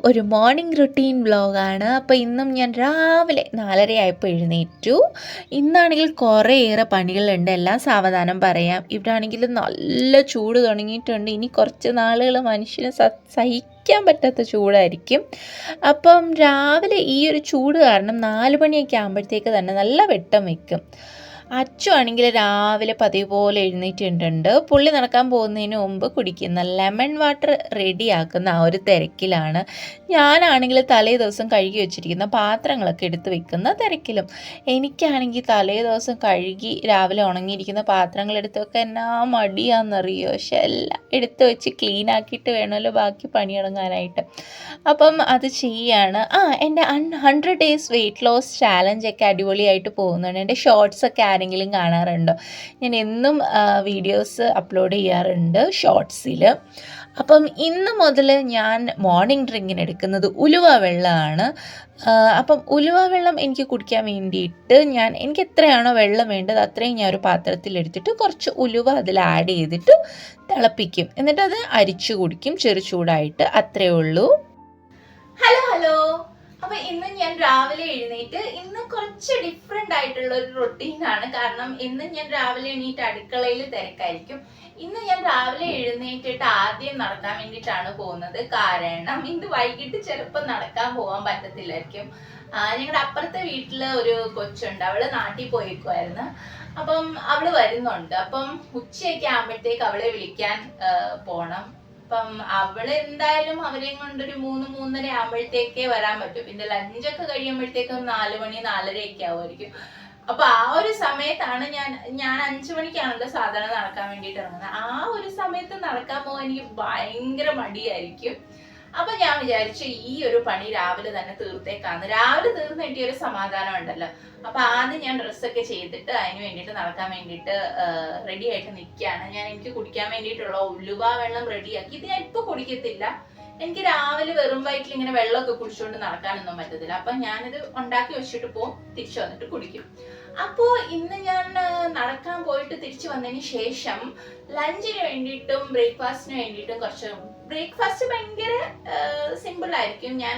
ഒരു morning routine വ്ലോഗാണ്. അപ്പോൾ ഇന്നും ഞാൻ രാവിലെ 4:30 ആയപ്പോൾ എഴുന്നേറ്റു. ഇന്നാണെങ്കിൽ കുറേയേറെ പണികളുണ്ട്. എല്ലാം സാവധാനം പറയാം. ഇവിടെ ആണെങ്കിൽ നല്ല ചൂട് തുടങ്ങിയിട്ടുണ്ട്. ഇനി കുറച്ച് നാളുകൾ മനുഷ്യന് സഹിക്കാൻ പറ്റാത്ത ചൂടായിരിക്കും. അപ്പം രാവിലെ ഈ ഒരു ചൂട് കാരണം 4 മണിയൊക്കെ ആകുമ്പോഴത്തേക്ക് തന്നെ നല്ല വെട്ടം വയ്ക്കും. അച്ചു ആണെങ്കിൽ രാവിലെ പതിവ് പോലെ എഴുന്നേറ്റിട്ടുണ്ട്. പുള്ളി നടക്കാൻ പോകുന്നതിന് മുമ്പ് കുടിക്കുന്ന ലെമൺ വാട്ടർ റെഡിയാക്കുന്ന ആ ഒരു തിരക്കിലാണ്. ഞാനാണെങ്കിൽ തലേ ദിവസം കഴുകി വെച്ചിരിക്കുന്ന പാത്രങ്ങളൊക്കെ എടുത്ത് വെക്കുന്ന തിരക്കിലും. എനിക്കാണെങ്കിൽ തലേ ദിവസം കഴുകി രാവിലെ ഉണങ്ങിയിരിക്കുന്ന പാത്രങ്ങൾ എടുത്ത് വെക്കാൻ എന്നാ മടിയാണെന്നറിയോ. പക്ഷെ എല്ലാം എടുത്ത് വെച്ച് ക്ലീൻ ആക്കിയിട്ട് വേണമല്ലോ ബാക്കി പണി തുടങ്ങാനായിട്ട്. അപ്പം അത് ചെയ്യാണ്. എൻ്റെ 100 days വെയിറ്റ് ലോസ് ചാലഞ്ചൊക്കെ അടിപൊളിയായിട്ട് പോകുന്നുണ്ട്. എൻ്റെ ഷോർട്സൊക്കെ ആരെങ്കിലും കാണാറുണ്ടോ? ഞാൻ എന്നും വീഡിയോസ് അപ്ലോഡ് ചെയ്യാറുണ്ട് ഷോർട്സിൽ. അപ്പം ഇന്ന് മുതൽ ഞാൻ മോർണിംഗ് ഡ്രിങ്കിന് എടുക്കുന്നത് ഉലുവ വെള്ളമാണ്. അപ്പം ഉലുവ വെള്ളം എനിക്ക് കുടിക്കാൻ വേണ്ടിയിട്ട് എനിക്ക് എത്രയാണോ വെള്ളം വേണ്ടത് അത്രയും ഞാൻ ഒരു പാത്രത്തിലെടുത്തിട്ട് കുറച്ച് ഉലുവ അതിൽ ആഡ് ചെയ്തിട്ട് തിളപ്പിക്കും. എന്നിട്ട് അത് അരിച്ചു കുടിക്കും ചെറു ചൂടായിട്ട്. അത്രയേ ഉള്ളൂ. ഹലോ. അപ്പോൾ ഇന്ന് ഞാൻ രാവിലെ എഴുന്നേറ്റ് ഇന്ന് കുറച്ച് ഡിഫറെൻ്റ് ആയിട്ടുള്ള ഒരു റൊട്ടീനാണ്. കാരണം ഇന്ന് ഞാൻ രാവിലെ എണീറ്റ് അടുക്കളയിൽ തിരക്കായിരിക്കും. ഇന്ന് ഞാൻ രാവിലെ എഴുന്നേറ്റിട്ട് ആദ്യം നടക്കാൻ വേണ്ടിയിട്ടാണ് പോകുന്നത്. കാരണം ഇന്ന് വൈകിട്ട് ചിലപ്പോൾ നടക്കാൻ പോകാൻ പറ്റത്തില്ലായിരിക്കും. ഞങ്ങളുടെ അപ്പുറത്തെ വീട്ടിൽ ഒരു കൊച്ചുണ്ട്. അവള് നാട്ടിൽ പോയേക്കുമായിരുന്നു. അപ്പം അവള് വരുന്നുണ്ട്. അപ്പം ഉച്ചയൊക്കെ ആകുമ്പോഴത്തേക്ക് അവളെ വിളിക്കാൻ പോണം. അപ്പം അവള് എന്തായാലും അവരെയും കൊണ്ടൊരു 3-3:30 ആകുമ്പോഴത്തേക്കേ വരാൻ പറ്റും. പിന്നെ ലഞ്ചൊക്കെ കഴിയുമ്പോഴത്തേക്കും 4 മണി 4:30 ആവുമായിരിക്കും. അപ്പൊ ആ ഒരു സമയത്താണ് ഞാൻ 5 മണിക്കാണല്ലോ സാധാരണ നടക്കാൻ വേണ്ടിയിട്ട് ഇറങ്ങുന്നത്. ആ ഒരു സമയത്ത് നടക്കാൻ പോകാൻ എനിക്ക് ഭയങ്കര മടിയായിരിക്കും. അപ്പൊ ഞാൻ വിചാരിച്ചു ഈ ഒരു പണി രാവിലെ തന്നെ തീർത്തേക്കാന്ന്. രാവിലെ തീർന്നു കിട്ടിയ ഒരു സമാധാനം ഉണ്ടല്ലോ. അപ്പൊ ആദ്യം ഞാൻ ഡ്രസ്സൊക്കെ ചെയ്തിട്ട് അതിന് വേണ്ടിയിട്ട് നടക്കാൻ വേണ്ടിയിട്ട് റെഡി ആയിട്ട് നിൽക്കുകയാണ്. എനിക്ക് കുടിക്കാൻ വേണ്ടിയിട്ടുള്ള ഉലുവ വെള്ളം റെഡിയാക്കി. ഇത് ഞാൻ ഇപ്പൊ കുടിക്കത്തില്ല. എനിക്ക് രാവിലെ വെറും വയറ്റിൽ ഇങ്ങനെ വെള്ളമൊക്കെ കുടിച്ചുകൊണ്ട് നടക്കാനൊന്നും പറ്റത്തില്ല. അപ്പൊ ഞാനിത് ഉണ്ടാക്കി വെച്ചിട്ട് പോകും, തിരിച്ചു വന്നിട്ട് കുടിക്കും. അപ്പോ ഇന്ന് ഞാൻ നടക്കാൻ പോയിട്ട് തിരിച്ചു വന്നതിന് ശേഷം ലഞ്ചിന് വേണ്ടിയിട്ടും ബ്രേക്ക്ഫാസ്റ്റിന് വേണ്ടിയിട്ടും ബ്രേക്ക്ഫാസ്റ്റ് ഭയങ്കര സിമ്പിൾ ആയിരിക്കും. ഞാൻ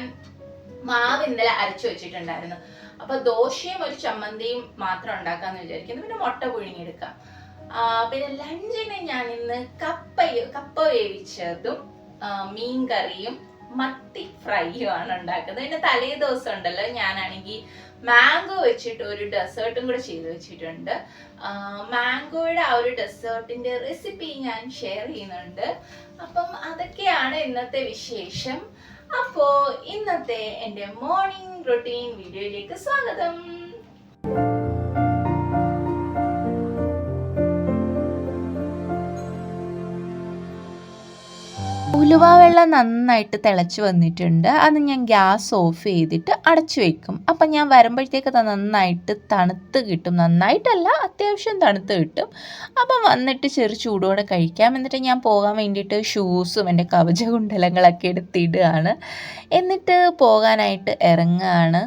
മാവ് ഇന്നലെ അരച്ചു വെച്ചിട്ടുണ്ടായിരുന്നു. അപ്പൊ ദോശയും ഒരു ചമ്മന്തിയും മാത്രം ഉണ്ടാക്കാന്ന് വിചാരിക്കുന്നു. പിന്നെ മുട്ട പുഴുങ്ങിയെടുക്കാം. പിന്നെ ലഞ്ചിന് ഞാൻ ഇന്ന് കപ്പ വേവിച്ചതും മീൻ കറിയും മത്തി ഫ്രൈയും ആണ് ഉണ്ടാക്കുന്നത്. പിന്നെ തലേ ദിവസം ഉണ്ടല്ലോ ഞാനാണെങ്കിൽ മാംഗോ വെച്ചിട്ട് ഒരു ഡെസേർട്ടും കൂടെ ചെയ്ത് വെച്ചിട്ടുണ്ട്. മാംഗോയുടെ ആ ഒരു ഡെസേർട്ടിന്റെ റെസിപ്പി ഞാൻ ഷെയർ ചെയ്യുന്നുണ്ട്. അപ്പം അതൊക്കെയാണ് ഇന്നത്തെ വിശേഷം. അപ്പോ ഇന്നത്തെ എൻ്റെ മോർണിംഗ് റൊട്ടീൻ വീഡിയോയിലേക്ക് സ്വാഗതം. ഉലുവ വെള്ളം നന്നായിട്ട് തിളച്ച് വന്നിട്ടുണ്ട്. അത് ഞാൻ ഗ്യാസ് ഓഫ് ചെയ്തിട്ട് അടച്ചു വെക്കും. അപ്പം ഞാൻ വരുമ്പോഴത്തേക്ക് അത് നന്നായിട്ട് തണുത്ത് കിട്ടും. നന്നായിട്ടല്ല, അത്യാവശ്യം തണുത്ത് കിട്ടും. അപ്പം വന്നിട്ട് ചെറു ചൂടോടെ കഴിക്കാം. എന്നിട്ട് ഞാൻ പോകാൻ വേണ്ടിയിട്ട് ഷൂസും എൻ്റെ കവചകുണ്ടലങ്ങളൊക്കെ എടുത്തിടുകയാണ്. എന്നിട്ട് പോകാനായിട്ട് ഇറങ്ങുകയാണ്.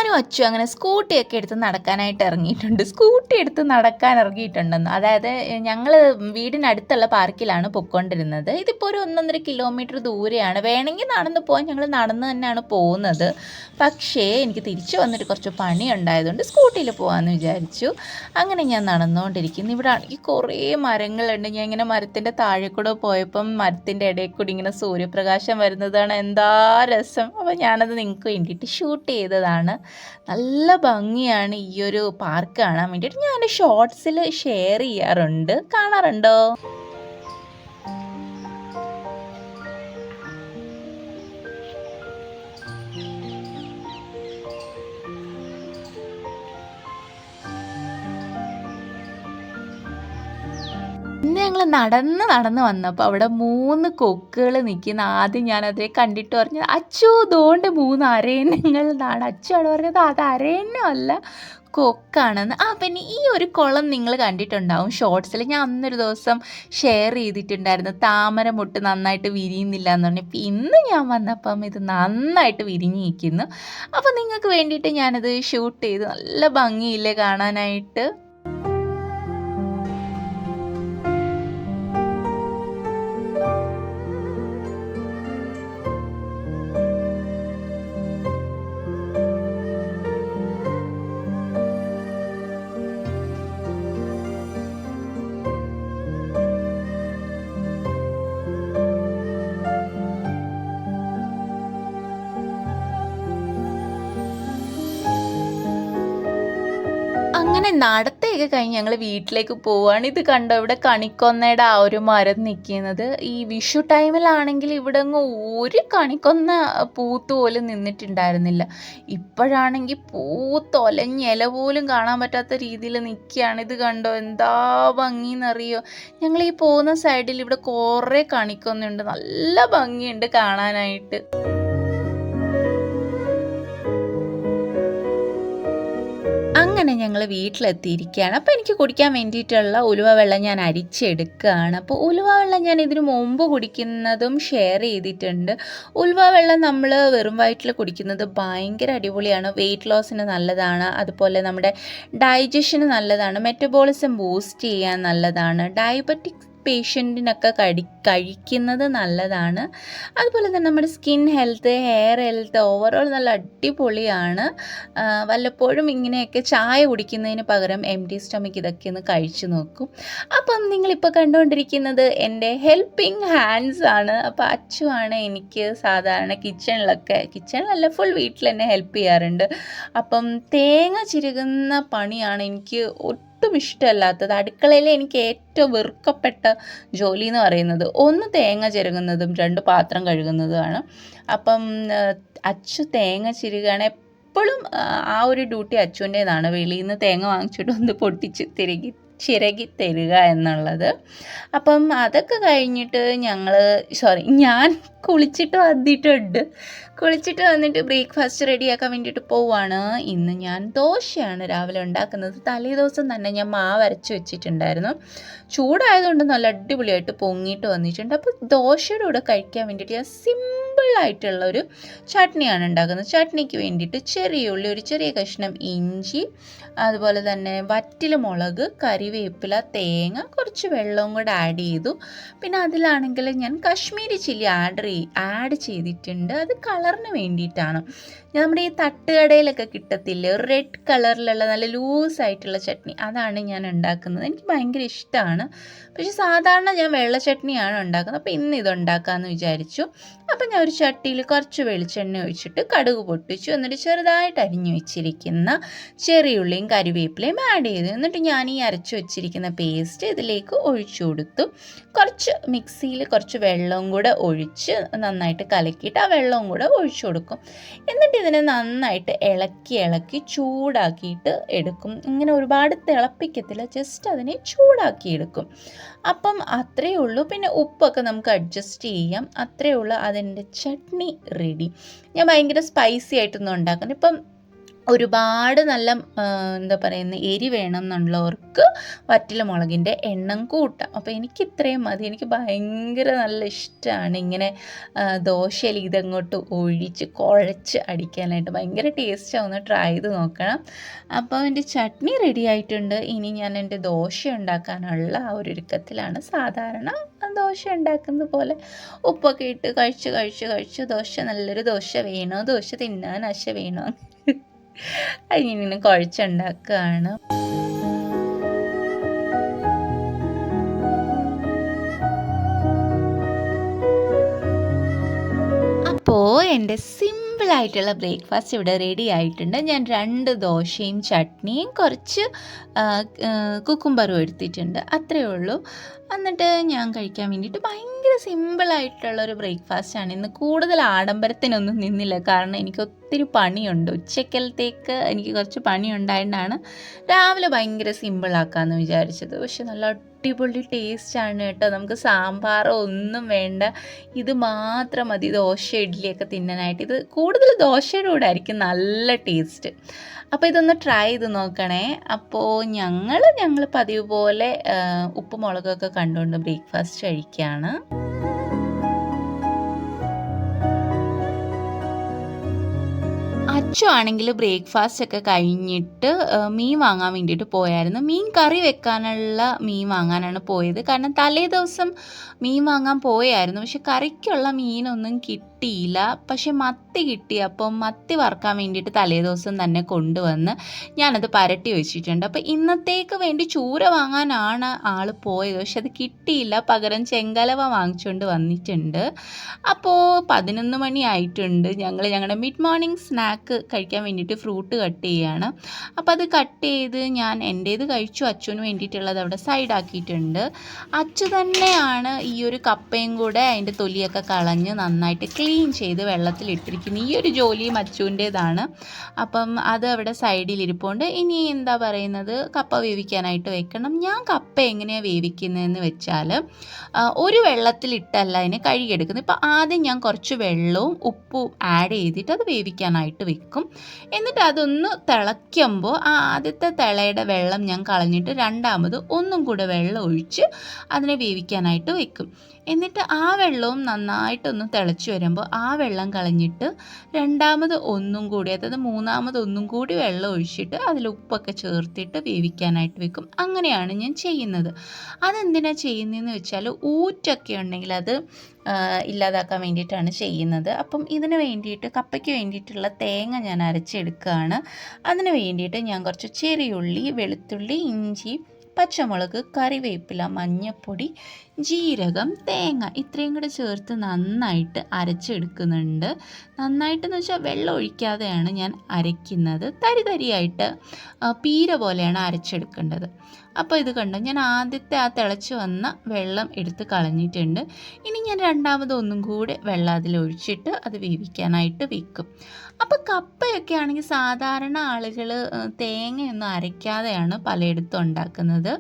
ഞാനും അച്ചു അങ്ങനെ സ്കൂട്ടിയൊക്കെ എടുത്ത് നടക്കാനായിട്ട് ഇറങ്ങിയിട്ടുണ്ട്. സ്കൂട്ടി എടുത്ത് നടക്കാൻ ഇറങ്ങിയിട്ടുണ്ടെന്ന്. അതായത് ഞങ്ങൾ വീടിനടുത്തുള്ള പാർക്കിലാണ് പൊയ്ക്കൊണ്ടിരുന്നത്. ഇതിപ്പോൾ ഒരു 1.5 കിലോമീറ്റർ ദൂരെയാണ്. വേണമെങ്കിൽ നടന്നു പോകാൻ ഞങ്ങൾ നടന്ന് തന്നെയാണ് പോകുന്നത്. പക്ഷേ എനിക്ക് തിരിച്ചു വന്നിട്ട് കുറച്ച് പണി ഉണ്ടായതുകൊണ്ട് സ്കൂട്ടിയിൽ പോകാമെന്ന് വിചാരിച്ചു. അങ്ങനെ ഞാൻ നടന്നുകൊണ്ടിരിക്കുന്നു. ഇവിടെ ആണെങ്കിൽ കുറേ മരങ്ങളുണ്ട്. ഞാൻ ഇങ്ങനെ മരത്തിൻ്റെ താഴെ കൂടെ പോയപ്പം മരത്തിൻ്റെ ഇടയിൽ കൂടി ഇങ്ങനെ സൂര്യപ്രകാശം വരുന്നതാണ് എന്താ രസം. അപ്പോൾ ഞാനത് നിങ്ങൾക്ക് വേണ്ടിയിട്ട് ഷൂട്ട് ചെയ്തതാണ്. നല്ല ഭംഗിയാണ് ഈ ഒരു പാർക്ക് കാണാൻ വേണ്ടിയിട്ട്. ഞാൻ ഷോർട്സിൽ ഷെയർ ചെയ്യാറുണ്ട്. കാണാറുണ്ടോ? ഇന്ന് ഞങ്ങൾ നടന്ന് വന്നപ്പോൾ അവിടെ 3 കൊക്കുകൾ നിൽക്കുന്ന. ആദ്യം ഞാനതിനെ കണ്ടിട്ട് പറഞ്ഞത് അച്ചു ദോണ്ട് 3 അരയന്നങ്ങൾ എന്നാണ്. അച്ചു അവിടെ പറഞ്ഞത് അത് അരയന്നമല്ല, കൊക്കാണെന്ന്. പിന്നെ ഈ ഒരു കുളം നിങ്ങൾ കണ്ടിട്ടുണ്ടാവും ഷോർട്സിൽ. ഞാൻ അന്നൊരു ദിവസം ഷെയർ ചെയ്തിട്ടുണ്ടായിരുന്നു. താമര മുട്ട് നന്നായിട്ട് വിരിയുന്നില്ല എന്ന് പറഞ്ഞു. ഇപ്പം ഇന്ന് ഞാൻ വന്നപ്പം ഇത് നന്നായിട്ട് വിരിഞ്ഞ് നിൽക്കുന്നു. അപ്പം നിങ്ങൾക്ക് വേണ്ടിയിട്ട് ഞാനത് ഷൂട്ട് ചെയ്ത്. നല്ല ഭംഗിയില്ലേ കാണാനായിട്ട്. അങ്ങനെ നടത്തയൊക്കെ കഴിഞ്ഞ് ഞങ്ങൾ വീട്ടിലേക്ക് പോവുകയാണ്. ഇത് കണ്ടോ, ഇവിടെ കണിക്കൊന്നയുടെ ആ ഒരു മരം നിൽക്കുന്നത്. ഈ വിഷു ടൈമിലാണെങ്കിൽ ഇവിടെ അങ്ങ് ഒരു കണിക്കൊന്ന പൂത്ത് പോലും നിന്നിട്ടുണ്ടായിരുന്നില്ല. ഇപ്പോഴാണെങ്കിൽ പൂത്തൊലഞ്ഞ് ഇല പോലും കാണാൻ പറ്റാത്ത രീതിയിൽ നിൽക്കുകയാണ്. ഇത് കണ്ടോ, എന്താ ഭംഗിയെന്നറിയോ. ഞങ്ങൾ ഈ പോകുന്ന സൈഡിൽ ഇവിടെ കുറേ കണിക്കൊന്നുണ്ട്, നല്ല ഭംഗിയുണ്ട് കാണാനായിട്ട്. അങ്ങനെ ഞങ്ങൾ വീട്ടിലെത്തിയിരിക്കുകയാണ്. അപ്പോൾ എനിക്ക് കുടിക്കാൻ വേണ്ടിയിട്ടുള്ള ഉലുവ വെള്ളം ഞാൻ അരിച്ചെടുക്കുകയാണ്. അപ്പോൾ ഉലുവ വെള്ളം ഞാൻ ഇതിനു മുമ്പ് കുടിക്കുന്നതും ഷെയർ ചെയ്തിട്ടുണ്ട്. ഉലുവ വെള്ളം നമ്മൾ വെറും വയറ്റിൽ കുടിക്കുന്നത് ഭയങ്കര അടിപൊളിയാണ്. വെയിറ്റ് ലോസിന് നല്ലതാണ്, അതുപോലെ നമ്മുടെ ഡൈജഷന് നല്ലതാണ്, മെറ്റബോളിസം ബൂസ്റ്റ് ചെയ്യാൻ നല്ലതാണ്, ഡയബറ്റിക് പേഷ്യൻറ്റിനൊക്കെ കഴിക്കുന്നത് നല്ലതാണ്. അതുപോലെ തന്നെ നമ്മുടെ skin health, hair health overall നല്ല അടിപൊളിയാണ്. വല്ലപ്പോഴും ഇങ്ങനെയൊക്കെ ചായ കുടിക്കുന്നതിന് പകരം എംപ്റ്റി സ്റ്റൊമക്ക് ഇതൊക്കെ ഒന്ന് കഴിച്ചു നോക്കും. അപ്പം നിങ്ങളിപ്പോൾ കണ്ടുകൊണ്ടിരിക്കുന്നത് എൻ്റെ ഹെൽപ്പിംഗ് ഹാൻഡ്സ് ആണ്. അപ്പോൾ അച്ചുവാണ് എനിക്ക് സാധാരണ കിച്ചണിലല്ല, ഫുൾ വീട്ടിൽ എന്നെ ഹെൽപ്പ് ചെയ്യാറുണ്ട്. അപ്പം തേങ്ങ ചിരകുന്ന പണിയാണ് എനിക്ക് ഒട്ടും ഇഷ്ടമല്ലാത്തത്. അടുക്കളയിൽ എനിക്ക് ഏറ്റവും വെറുക്കപ്പെട്ട ജോലി എന്ന് പറയുന്നത് ഒന്ന് തേങ്ങ ചിരകുന്നതും രണ്ട് പാത്രം കഴുകുന്നതുമാണ്. അപ്പം അച്ചു തേങ്ങ ചിരുകയാണ് എപ്പോഴും. ആ ഒരു ഡ്യൂട്ടി അച്ചുവിൻ്റേതാണ്. വെളിയിൽ നിന്ന് തേങ്ങ വാങ്ങിച്ചിട്ട് ഒന്ന് പൊട്ടിച്ച് ചിരകി തരിക എന്നുള്ളത്. അപ്പം അതൊക്കെ കഴിഞ്ഞിട്ട് ഞാൻ കുളിച്ചിട്ട് വന്നിട്ട് ബ്രേക്ക്ഫാസ്റ്റ് റെഡിയാക്കാൻ വേണ്ടിയിട്ട് പോവുകയാണ്. ഇന്ന് ഞാൻ ദോശയാണ് രാവിലെ ഉണ്ടാക്കുന്നത്. തലേ ദിവസം തന്നെ ഞാൻ മാവ് അരച്ച് വെച്ചിട്ടുണ്ടായിരുന്നു. ചൂടായതുകൊണ്ട് നല്ല അടിപൊളിയായിട്ട് പൊങ്ങിയിട്ട് വന്നിട്ടുണ്ട്. അപ്പോൾ ദോശയുടെ കൂടെ കഴിക്കാൻ വേണ്ടിയിട്ട് ഞാൻ സിമ്പിളായിട്ടുള്ളൊരു ചട്നിയാണ് ഉണ്ടാക്കുന്നത്. ചട്നിക്ക് വേണ്ടിയിട്ട് ചെറിയ ഉള്ളി, ഒരു ചെറിയ കഷ്ണം ഇഞ്ചി, അതുപോലെ തന്നെ വറ്റൽ മുളക്, കരിവേപ്പില, തേങ്ങ, കുറച്ച് വെള്ളവും കൂടെ ആഡ് ചെയ്തു. പിന്നെ അതിലാണെങ്കിൽ ഞാൻ കശ്മീരി ചില്ലി ആഡ് ചെയ്തിട്ടുണ്ട്. അത് കളറിന് വേണ്ടിയിട്ടാണ്. നമ്മുടെ ഈ തട്ടുകടയിലൊക്കെ കിട്ടത്തില്ലേ, ഒരു റെഡ് കളറിലുള്ള നല്ല ലൂസായിട്ടുള്ള ചട്നി, അതാണ് ഞാൻ ഉണ്ടാക്കുന്നത്. എനിക്ക് ഭയങ്കര ഇഷ്ടമാണ്. പക്ഷേ സാധാരണ ഞാൻ വെള്ള ചട്നിയാണ് ഉണ്ടാക്കുന്നത്. അപ്പോൾ ഇന്ന് ഇതുണ്ടാക്കാമെന്ന് വിചാരിച്ചു. അപ്പം ഞാൻ ഒരു ചട്ടിയിൽ കുറച്ച് വെളിച്ചെണ്ണ ഒഴിച്ചിട്ട് കടുക് പൊട്ടിച്ചു. എന്നിട്ട് ചെറുതായിട്ട് അരിഞ്ഞു വെച്ചിരിക്കുന്ന ചെറിയുള്ളിയും കരിവേപ്പിലയും ആഡ് ചെയ്തു. എന്നിട്ട് ഞാൻ ഈ അരച്ചു വെച്ചിരിക്കുന്ന പേസ്റ്റ് ഇതിലേക്ക് ഒഴിച്ചു കൊടുത്തു. കുറച്ച് മിക്സിയിൽ കുറച്ച് വെള്ളവും കൂടെ ഒഴിച്ച് നന്നായിട്ട് കലക്കിയിട്ട് ആ വെള്ളവും കൂടെ ഒഴിച്ചു കൊടുക്കും. എന്നിട്ട് ഇതിനെ നന്നായിട്ട് ഇളക്കി ചൂടാക്കിയിട്ട് എടുക്കും. ഇങ്ങനെ ഒരുപാട് തിളപ്പിക്കത്തില്ല, ജസ്റ്റ് അതിനെ ചൂടാക്കിയെടുക്കും. അപ്പം അത്രയേ ഉള്ളൂ. പിന്നെ ഉപ്പൊക്കെ നമുക്ക് അഡ്ജസ്റ്റ് ചെയ്യാം. അത്രയേ ഉള്ളൂ, അതിൻ്റെ ചട്നി റെഡി. ഞാൻ ഭയങ്കര സ്പൈസി ആയിട്ടൊന്നും ഉണ്ടാക്കുന്നത്. ഇപ്പം ഒരുപാട് നല്ല എന്താ പറയുന്നത് എരി വേണം എന്നുള്ളവർക്ക് വറ്റൽ മുളകിൻ്റെ എണ്ണം കൂട്ടാം. അപ്പോൾ എനിക്ക് ഇത്രയും മതി. എനിക്ക് ഭയങ്കര നല്ല ഇഷ്ടമാണ് ഇങ്ങനെ ദോശയിൽ ഇതങ്ങോട്ട് ഒഴിച്ച് കുഴച്ച് അടിക്കാനായിട്ട്. ഭയങ്കര ടേസ്റ്റാണ്. ഒന്ന് ട്രൈ ചെയ്ത് നോക്കണം. അപ്പോൾ എൻ്റെ ചട്നി റെഡി ആയിട്ടുണ്ട്. ഇനി ഞാൻ എൻ്റെ ദോശ ഉണ്ടാക്കാനുള്ള ആ ഒരു ഒരുക്കത്തിലാണ്. സാധാരണ ദോശ ഉണ്ടാക്കുന്നത് പോലെ ഉപ്പൊക്കെ ഇട്ട് കഴിച്ച് ദോശ നല്ലൊരു ദോശ വേണോ, ദോശ തിന്നാൻ ആശ വേണോ, അതിങ്ങനെ കുഴച്ചുണ്ടാക്കുകയാണ്. അപ്പോൾ എൻ്റെ സിമ്പിളായിട്ടുള്ള ബ്രേക്ക്ഫാസ്റ്റ് ഇവിടെ റെഡി ആയിട്ടുണ്ട്. ഞാൻ 2 ദോശയും ചട്നിയും കുറച്ച് കുക്കുംബറും എടുത്തിട്ടുണ്ട്. അത്രയേ ഉള്ളൂ. എന്നിട്ട് ഞാൻ കഴിക്കാൻ വേണ്ടിയിട്ട് ഭയങ്കര സിമ്പിളായിട്ടുള്ളൊരു ബ്രേക്ക്ഫാസ്റ്റാണ്. ഇന്ന് കൂടുതൽ ആഡംബരത്തിനൊന്നും നിന്നില്ല, കാരണം എനിക്ക് ഒത്തിരി പണിയുണ്ട്. ഉച്ചക്കലത്തേക്ക് എനിക്ക് കുറച്ച് പണിയുണ്ടായതുകൊണ്ടാണ് രാവിലെ ഭയങ്കര സിമ്പിളാക്കാമെന്ന് വിചാരിച്ചത്. പക്ഷെ നല്ല അടിപൊളി ടേസ്റ്റാണ് കേട്ടോ. നമുക്ക് സാമ്പാറോ ഒന്നും വേണ്ട, ഇത് മാത്രം മതി ദോശ ഇഡ്ഡലിയൊക്കെ തിന്നാനായിട്ട്. ഇത് കൂടുതൽ ദോശയുടെ കൂടെ ആയിരിക്കും നല്ല ടേസ്റ്റ്. അപ്പോൾ ഇതൊന്ന് ട്രൈ ചെയ്ത് നോക്കണേ. അപ്പോൾ ഞങ്ങൾ പതിവ് പോലെ ഉപ്പും മുളകൊക്കെ കണ്ടുകൊണ്ട് ബ്രേക്ക്ഫാസ്റ്റ് കഴിക്കുകയാണ്. അച്ചു ആണെങ്കിൽ ബ്രേക്ക്ഫാസ്റ്റ് ഒക്കെ കഴിഞ്ഞിട്ട് മീൻ വാങ്ങാൻ വേണ്ടിയിട്ട് പോയായിരുന്നു. മീൻ കറി വെക്കാനുള്ള മീൻ വാങ്ങാനാണ് പോയത്. കാരണം തലേ ദിവസം മീൻ വാങ്ങാൻ പോയായിരുന്നു, പക്ഷെ കറിക്കുള്ള മീനൊന്നും കിട്ടിയില്ല. പക്ഷെ മത്തി കിട്ടി. അപ്പം മത്തി വറുക്കാൻ വേണ്ടിയിട്ട് തലേദിവസം തന്നെ കൊണ്ടുവന്ന് ഞാനത് പരട്ടി വെച്ചിട്ടുണ്ട്. അപ്പോൾ ഇന്നത്തേക്ക് വേണ്ടി ചൂര വാങ്ങാനാണ് ആൾ പോയത്. പക്ഷെ അത് കിട്ടിയില്ല. പകരം ചെങ്കലവ വാങ്ങിച്ചുകൊണ്ട് വന്നിട്ടുണ്ട്. അപ്പോൾ 11 മണി ആയിട്ടുണ്ട്. ഞങ്ങളുടെ മിഡ് മോർണിംഗ് സ്നാക്ക് കഴിക്കാൻ വേണ്ടിയിട്ട് ഫ്രൂട്ട് കട്ട് ചെയ്യുകയാണ്. അപ്പോൾ അത് കട്ട് ചെയ്ത് ഞാൻ എൻ്റേത് കഴിച്ചു. അച്ചുവിന് വേണ്ടിയിട്ടുള്ളത് അവിടെ സൈഡാക്കിയിട്ടുണ്ട്. അച്ചു തന്നെയാണ് ഈ ഒരു കപ്പയും കൂടെ അതിൻ്റെ തൊലിയൊക്കെ കളഞ്ഞ് നന്നായിട്ട് ക്ലീൻ ചെയ്ത് വെള്ളത്തിലിട്ടിരിക്കുന്നത്. ഈ ഒരു ജോലിയും അച്ചുവിൻ്റേതാണ്. അപ്പം അത് അവിടെ സൈഡിലിരിപ്പുണ്ട്. ഇനി എന്താ പറയുന്നത്, കപ്പ വേവിക്കാനായിട്ട് വെക്കണം. ഞാൻ കപ്പ എങ്ങനെയാണ് വേവിക്കുന്നതെന്ന് വെച്ചാൽ ഒരു വെള്ളത്തിലിട്ടല്ല അതിനെ കഴുകിയെടുക്കുന്നത്. ഇപ്പോൾ ആദ്യം ഞാൻ കുറച്ച് വെള്ളവും ഉപ്പും ആഡ് ചെയ്തിട്ട് അത് വേവിക്കാനായിട്ട് വെക്കും. എന്നിട്ട് അതൊന്ന് തിളയ്ക്കുമ്പോൾ ആ ആദ്യത്തെ തിളയുടെ വെള്ളം ഞാൻ കളഞ്ഞിട്ട് രണ്ടാമത് ഒന്നും കൂടെ വെള്ളം ഒഴിച്ച് അതിനെ വേവിക്കാനായിട്ട് വെക്കും. എന്നിട്ട് ആ വെള്ളവും നന്നായിട്ടൊന്ന് തിളച്ച് വരുമ്പോൾ ആ വെള്ളം കളഞ്ഞിട്ട് രണ്ടാമത് ഒന്നും കൂടി, അതായത് മൂന്നാമത് ഒന്നും കൂടി വെള്ളം ഒഴിച്ചിട്ട് അതിൽ ഉപ്പൊക്കെ ചേർത്തിട്ട് വേവിക്കാനായിട്ട് വെക്കും. അങ്ങനെയാണ് ഞാൻ ചെയ്യുന്നത്. അതെന്തിനാണ് ചെയ്യുന്നതെന്ന് വെച്ചാൽ ഊറ്റൊക്കെ ഉണ്ടെങ്കിൽ അത് ഇല്ലാതാക്കാൻ വേണ്ടിയിട്ടാണ് ചെയ്യുന്നത്. അപ്പം ഇതിന് വേണ്ടിയിട്ട് കപ്പയ്ക്ക് വേണ്ടിയിട്ടുള്ള തേങ്ങ ഞാൻ അരച്ചെടുക്കുകയാണ്. അതിന് വേണ്ടിയിട്ട് ഞാൻ കുറച്ച് ചെറിയുള്ളി, വെളുത്തുള്ളി, ഇഞ്ചി, പച്ചമുളക്, കറിവേപ്പില, മഞ്ഞൾപ്പൊടി, ജീരകം, തേങ്ങ ഇത്രയും കൂടെ ചേർത്ത് നന്നായിട്ട് അരച്ചെടുക്കുന്നുണ്ട്. നന്നായിട്ടെന്ന് വെച്ചാൽ വെള്ളം ഒഴിക്കാതെയാണ് ഞാൻ അരയ്ക്കുന്നത്. തരി തരിയായിട്ട് പീര പോലെയാണ് അരച്ചെടുക്കേണ്ടത്. അപ്പോൾ ഇത് കണ്ടോ, ഞാൻ ആദ്യത്തെ ആ തിളച്ച് വന്ന വെള്ളം എടുത്ത് കളഞ്ഞിട്ടുണ്ട്. ഇനി ഞാൻ രണ്ടാമത് ഒന്നും കൂടെ വെള്ളം അതിലൊഴിച്ചിട്ട് അത് വേവിക്കാനായിട്ട് വെക്കും. അപ്പോൾ കപ്പയൊക്കെ ആണെങ്കിൽ സാധാരണ ആളുകൾ തേങ്ങയൊന്നും അരയ്ക്കാതെയാണ് പലയിടത്തും ഉണ്ടാക്കുന്നത്.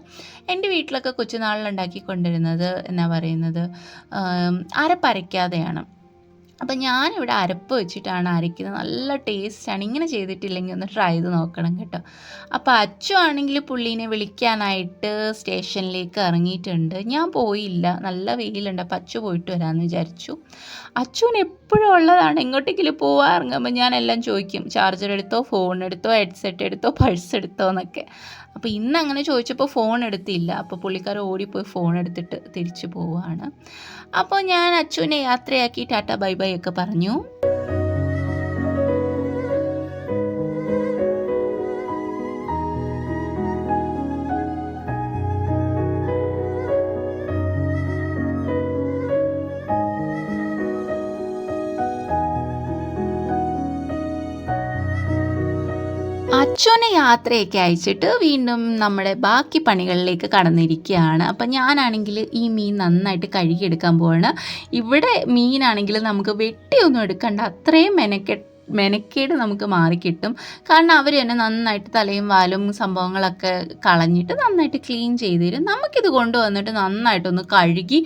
എൻ്റെ വീട്ടിലൊക്കെ കൊച്ചുനാളിലുണ്ടാക്കിക്കൊണ്ടിരുന്നത് എന്നാ പറയുന്നത്, അരപ്പരയ്ക്കാതെയാണ്. അപ്പം ഞാനിവിടെ അരപ്പ് വെച്ചിട്ടാണ് അരയ്ക്കുന്നത്. നല്ല ടേസ്റ്റാണ്. ഇങ്ങനെ ചെയ്തിട്ടില്ലെങ്കിൽ ഒന്ന് ട്രൈ ചെയ്ത് നോക്കണം കേട്ടോ. അപ്പോൾ അച്ചു ആണെങ്കിൽ പുള്ളീനെ വിളിക്കാനായിട്ട് സ്റ്റേഷനിലേക്ക് ഇറങ്ങിയിട്ടുണ്ട്. ഞാൻ പോയില്ല, നല്ല വെയിലുണ്ട്. അപ്പോൾ അച്ചു പോയിട്ട് വരാമെന്ന് വിചാരിച്ചു. അച്ചുവിന് എപ്പോഴും ഉള്ളതാണ്, എങ്ങോട്ടെങ്കിലും പോവാൻ ഇറങ്ങുമ്പോൾ ഞാനെല്ലാം ചോദിക്കും, ചാർജർ എടുത്തോ, ഫോൺ എടുത്തോ, ഹെഡ്സെറ്റ് എടുത്തോ, പൾസ് എടുത്തോ എന്നൊക്കെ. അപ്പോൾ ഇന്ന് അങ്ങനെ ചോദിച്ചപ്പോൾ ഫോൺ എടുത്തില്ല. അപ്പോൾ പുള്ളിക്കാരൻ ഓടിപ്പോയി ഫോൺ എടുത്തിട്ട് തിരിച്ചു പോവുകയാണ്. അപ്പോൾ ഞാൻ അച്ചുവിനെ യാത്രയാക്കി ടാറ്റ ബൈ ബൈ ഒക്കെ പറഞ്ഞു. അച്ചുവിനെ യാത്രയൊക്കെ അയച്ചിട്ട് വീണ്ടും നമ്മുടെ ബാക്കി പണികളിലേക്ക് കടന്നിരിക്കുകയാണ്. അപ്പം ഞാനാണെങ്കിൽ ഈ മീൻ നന്നായിട്ട് കഴുകിയെടുക്കാൻ പോവാണ്. ഇവിടെ മീനാണെങ്കിൽ നമുക്ക് വെട്ടിയൊന്നും എടുക്കണ്ട, അത്രയും മെനക്കേട് നമുക്ക് മാറിക്കിട്ടും. കാരണം അവർ തന്നെ നന്നായിട്ട് തലയും വാലും സംഭവങ്ങളൊക്കെ കളഞ്ഞിട്ട് നന്നായിട്ട് ക്ലീൻ ചെയ്ത് തരും. നമുക്കിത് കൊണ്ടുവന്നിട്ട് നന്നായിട്ടൊന്ന് കഴുകി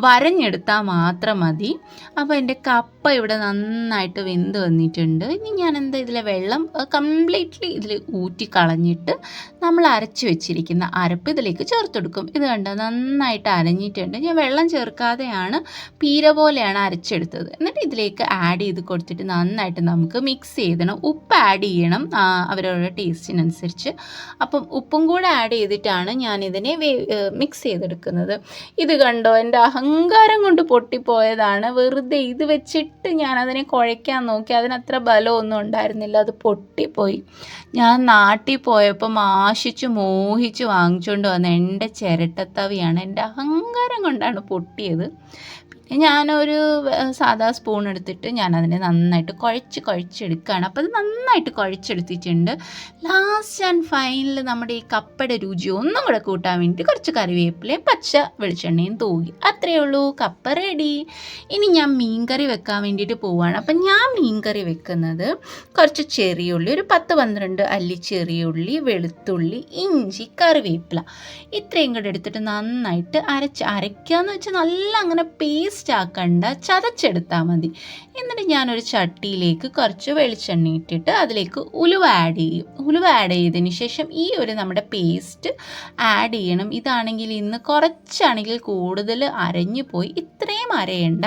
വരഞ്ഞെടുത്താൽ മാത്രം മതി. അപ്പോൾ എൻ്റെ കപ്പ ഇവിടെ നന്നായിട്ട് വെന്ത് വന്നിട്ടുണ്ട്. ഇനി ഞാൻ ഇതിലെ വെള്ളം കംപ്ലീറ്റ്ലി ഇതിൽ ഊറ്റി കളഞ്ഞിട്ട് നമ്മൾ അരച്ച് വെച്ചിരിക്കുന്ന അരപ്പ് ഇതിലേക്ക് ചേർത്തെടുക്കും. ഇത് കണ്ടോ, നന്നായിട്ട് അരഞ്ഞിട്ടുണ്ട്. ഞാൻ വെള്ളം ചേർക്കാതെയാണ് പീര പോലെയാണ് അരച്ചെടുത്തത്. എന്നിട്ട് ഇതിലേക്ക് ആഡ് ചെയ്ത് കൊടുത്തിട്ട് നന്നായിട്ട് നമുക്ക് മിക്സ് ചെയ്യണം. ഉപ്പ് ആഡ് ചെയ്യണം അവരവരുടെ ടേസ്റ്റിനനുസരിച്ച്. അപ്പം ഉപ്പും കൂടെ ആഡ് ചെയ്തിട്ടാണ് ഞാനിതിനെ മിക്സ് ചെയ്തെടുക്കുന്നത്. ഇത് കണ്ടോ, എൻ്റെ അഹങ്കാരം കൊണ്ട് പൊട്ടിപ്പോയതാണ്. വെറുതെ ഇത് വെച്ചിട്ട് ഞാനതിനെ കുഴയ്ക്കാൻ നോക്കി, അതിനത്ര ബലമൊന്നും ഉണ്ടായിരുന്നില്ല, അത് പൊട്ടിപ്പോയി. ഞാൻ നാട്ടിൽ പോയപ്പം ആശിച്ച് മോഹിച്ച് വാങ്ങിച്ചുകൊണ്ട് വന്ന എൻ്റെ ചിരട്ടത്തവിയാണ്. എൻ്റെ അഹങ്കാരം കൊണ്ടാണ് പൊട്ടിയത്. ഞാനൊരു സാധാ സ്പൂൺ എടുത്തിട്ട് ഞാനതിനെ നന്നായിട്ട് കുഴച്ചെടുക്കുകയാണ്. അപ്പോൾ അത് നന്നായിട്ട് കുഴച്ചെടുത്തിട്ടുണ്ട്. ലാസ്റ്റ് ആൻഡ് ഫൈനൽ നമ്മുടെ ഈ കപ്പയുടെ രുചി ഒന്നും കൂടെ കൂട്ടാൻ വേണ്ടി കുറച്ച് കറിവേപ്പിലയും പച്ച വെളിച്ചെണ്ണയും തൂകി. അത്രയേ ഉള്ളൂ, കപ്പ റെഡി. ഇനി ഞാൻ മീൻകറി വെക്കാൻ വേണ്ടിയിട്ട് പോവുകയാണ്. അപ്പം ഞാൻ മീൻകറി വെക്കുന്നത് കുറച്ച് ചെറിയുള്ളി, ഒരു 10-12 അല്ലി ചെറിയുള്ളി, വെളുത്തുള്ളി, ഇഞ്ചി, കറിവേപ്പില ഇത്രയും കൂടെ എടുത്തിട്ട് നന്നായിട്ട് അരയ്ക്കാന്ന് വെച്ചാൽ നല്ല അങ്ങനെ പേസ്റ്റ് ആക്കണ്ട, ചതച്ചെടുത്താൽ മതി. എന്നിട്ട് ഞാനൊരു ചട്ടിയിലേക്ക് കുറച്ച് വെളിച്ചെണ്ണ ഇട്ടിട്ട് അതിലേക്ക് ഉലുവ ആഡ് ചെയ്യും. ഉലുവ ആഡ് ചെയ്തതിന് ശേഷം ഈ ഒരു നമ്മുടെ പേസ്റ്റ് ആഡ് ചെയ്യണം. ഇതാണെങ്കിൽ ഇന്ന് കുറച്ചാണെങ്കിൽ കൂടുതൽ അരഞ്ഞു പോയി, ഇത്രയും അരയണ്ട,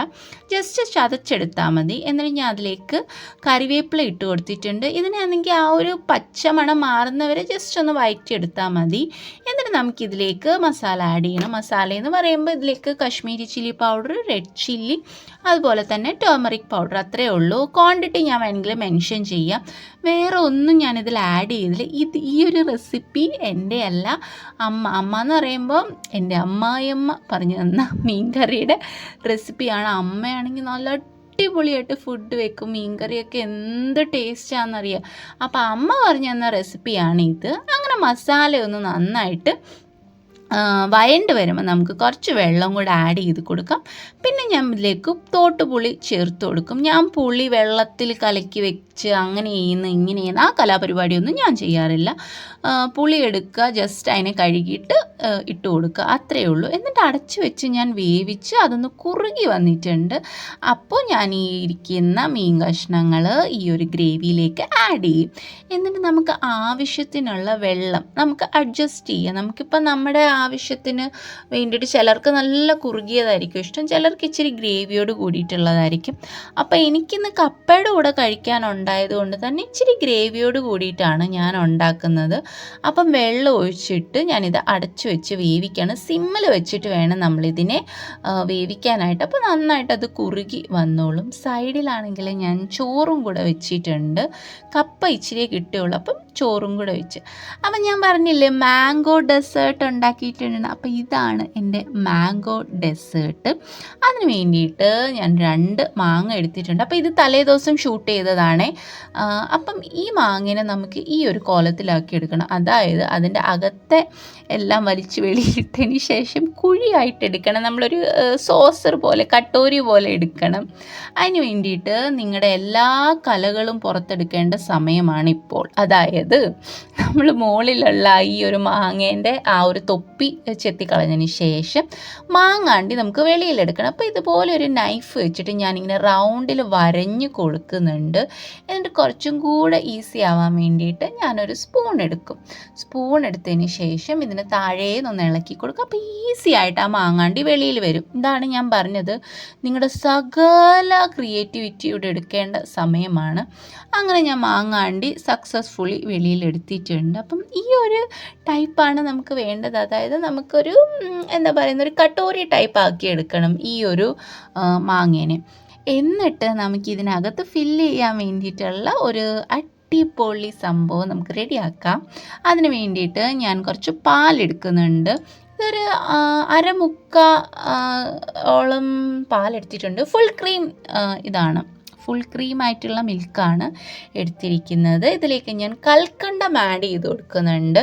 ജസ്റ്റ് ചതച്ചെടുത്താൽ മതി. എന്നിട്ട് ഞാൻ അതിലേക്ക് കറിവേപ്പില ഇട്ട് കൊടുത്തിട്ടുണ്ട്. ഇതിനാണെങ്കിൽ ആ ഒരു പച്ചമണം മാറുന്നവരെ ജസ്റ്റ് ഒന്ന് വഴറ്റിയെടുത്താൽ മതി. എന്നിട്ട് നമുക്കിതിലേക്ക് മസാല ആഡ് ചെയ്യണം. മസാല എന്ന് പറയുമ്പോൾ ഇതിലേക്ക് Kashmiri chilli powder, red chilli, അതുപോലെ തന്നെ ടേമറിക് പൗഡർ, അത്രയേ ഉള്ളൂ. ക്വാണ്ടിറ്റി ഞാൻ വേണമെങ്കിൽ മെൻഷൻ ചെയ്യാം. വേറെ ഒന്നും ഞാനിതിൽ ആഡ് ചെയ്തില്ല. ഈ ഒരു റെസിപ്പി എൻ്റെ അല്ല, അമ്മ എന്ന് പറയുമ്പോൾ എൻ്റെ അമ്മായിയമ്മ പറഞ്ഞു തന്ന മീൻ കറിയുടെ റെസിപ്പിയാണ്. അമ്മയാണെങ്കിൽ നല്ല അടിപൊളിയായിട്ട് ഫുഡ് വെക്കും. മീൻ കറിയൊക്കെ എന്ത് ടേസ്റ്റാണെന്നറിയാം. അപ്പോൾ അമ്മ പറഞ്ഞു തന്ന റെസിപ്പിയാണ് ഇത്. അങ്ങനെ മസാലയൊന്ന് നന്നായിട്ട് വഴണ്ട് വരുമ്പോൾ നമുക്ക് കുറച്ച് വെള്ളം കൂടെ ആഡ് ചെയ്ത് കൊടുക്കാം. പിന്നെ ഞാൻ ഇതിലേക്ക് തോട്ടുപുളി ചേർത്ത് കൊടുക്കും. ഞാൻ പുളി വെള്ളത്തിൽ കലക്കി വെച്ച് അങ്ങനെ ചെയ്യുന്ന ഇങ്ങനെ ചെയ്യുന്ന ആ കലാപരിപാടിയൊന്നും ഞാൻ ചെയ്യാറില്ല. പുളി എടുക്കുക, ജസ്റ്റ് അതിനെ കഴുകിയിട്ട് ഇട്ട് കൊടുക്കുക, അത്രയേ ഉള്ളൂ. എന്നിട്ട് അടച്ച് വെച്ച് ഞാൻ വേവിച്ച് അതൊന്ന് കുറുകി വന്നിട്ടുണ്ട്. അപ്പോൾ ഞാൻ ഈ ഇരിക്കുന്ന മീൻ കഷ്ണങ്ങൾ ഈ ഒരു ഗ്രേവിയിലേക്ക് ആഡ് ചെയ്യും. എന്നിട്ട് നമുക്ക് ആവശ്യത്തിനുള്ള വെള്ളം നമുക്ക് അഡ്ജസ്റ്റ് ചെയ്യാം. നമുക്കിപ്പോൾ നമ്മുടെ ആവശ്യത്തിന് വേണ്ടിയിട്ട് ചിലർക്ക് നല്ല കുറുകിയതായിരിക്കും ഇഷ്ടം, ചിലർക്ക് ഇച്ചിരി ഗ്രേവിയോട് കൂടിയിട്ടുള്ളതായിരിക്കും. അപ്പോൾ എനിക്കിന്ന് കപ്പയുടെ കൂടെ കഴിക്കാനുണ്ടായതുകൊണ്ട് തന്നെ ഇച്ചിരി ഗ്രേവിയോട് കൂടിയിട്ടാണ് ഞാൻ ഉണ്ടാക്കുന്നത്. അപ്പം വെള്ളം ഒഴിച്ചിട്ട് ഞാനിത് അടച്ചു വെച്ച് വേവിക്കണം. സിമ്മിൽ വെച്ചിട്ട് വേണം നമ്മളിതിനെ വേവിക്കാനായിട്ട്. അപ്പോൾ നന്നായിട്ട് അത് കുറുകി വന്നോളും. സൈഡിലാണെങ്കിൽ ഞാൻ ചോറും കൂടെ വെച്ചിട്ടുണ്ട്. കപ്പ ഇച്ചിരിയേ കിട്ടുകയുള്ളൂ, അപ്പം ചോറും കൂടെ വെച്ച്. അപ്പം ഞാൻ പറഞ്ഞില്ലേ മാംഗോ ഡെസേർട്ട് ഉണ്ടാക്കിയിട്ടുണ്ട്. അപ്പോൾ ഇതാണ് എൻ്റെ മാംഗോ ഡെസേർട്ട്. അതിന് വേണ്ടിയിട്ട് ഞാൻ 2 മാങ്ങ എടുത്തിട്ടുണ്ട്. അപ്പോൾ ഇത് തലേ ദിവസം ഷൂട്ട് ചെയ്തതാണേ. അപ്പം ഈ മാങ്ങേനെ നമുക്ക് ഈ ഒരു കോലത്തിലാക്കി എടുക്കണം. അതായത് അതിൻ്റെ അകത്തെ എല്ലാം വലിച്ച് വെളിയിട്ടതിന് ശേഷം കുഴിയായിട്ട് എടുക്കണം. നമ്മളൊരു സോസർ പോലെ കട്ടോരി പോലെ എടുക്കണം. അതിന് വേണ്ടിയിട്ട് നിങ്ങളുടെ എല്ലാ കലകളും പുറത്തെടുക്കേണ്ട സമയമാണ് ഇപ്പോൾ. അതായത് നമ്മൾ മുകളിലുള്ള ഈ ഒരു മാങ്ങേൻ്റെ ആ ഒരു തൊപ്പി ചെത്തിക്കളഞ്ഞതിന് ശേഷം മാങ്ങാണ്ടി നമുക്ക് വെളിയിലെടുക്കണം. അപ്പോൾ ഇതുപോലെ ഒരു നൈഫ് വെച്ചിട്ട് ഞാനിങ്ങനെ റൗണ്ടിൽ വരഞ്ഞ് കൊടുക്കുന്നുണ്ട്. എന്നിട്ട് കുറച്ചും കൂടെ ഈസി ആവാൻ വേണ്ടിയിട്ട് ഞാനൊരു സ്പൂൺ എടുക്കും. സ്പൂൺ എടുത്തതിന് ശേഷം ഇതിന് താഴേന്നൊന്ന് ഇളക്കി കൊടുക്കും. അപ്പോൾ ഈസി ആയിട്ട് ആ മാങ്ങാണ്ടി വെളിയിൽ വരും. ഇതാണ് ഞാൻ പറഞ്ഞത്, നിങ്ങളുടെ സകല ക്രിയേറ്റിവിറ്റിയോടെ എടുക്കേണ്ട സമയമാണ്. അങ്ങനെ ഞാൻ മാങ്ങാണ്ടി സക്സസ്ഫുള്ളി വെളിയിലെടുത്തിട്ടുണ്ട്. അപ്പം ഈ ഒരു ടൈപ്പാണ് നമുക്ക് വേണ്ടത്. അതായത് നമുക്കൊരു എന്താ പറയുന്ന ഒരു കട്ടോരി ടൈപ്പ് ആക്കി എടുക്കണം ഈ ഒരു മാങ്ങേനെ. എന്നിട്ട് നമുക്കിതിനകത്ത് ഫില്ല് ചെയ്യാൻ വേണ്ടിയിട്ടുള്ള ഒരു അടിപൊളി സംഭവം നമുക്ക് റെഡിയാക്കാം. അതിന് വേണ്ടിയിട്ട് ഞാൻ കുറച്ച് പാലെടുക്കുന്നുണ്ട്. ഇതൊരു അരമുക്കാലോളം പാലെടുത്തിട്ടുണ്ട്. ഫുൾ ക്രീം ഇതാണ്, ഫുൾ ക്രീം ആയിട്ടുള്ള മിൽക്കാണ് എടുത്തിരിക്കുന്നത്. ഇതിലേക്ക് ഞാൻ കൽക്കണ്ടം ആഡ് ചെയ്ത് കൊടുക്കുന്നുണ്ട്.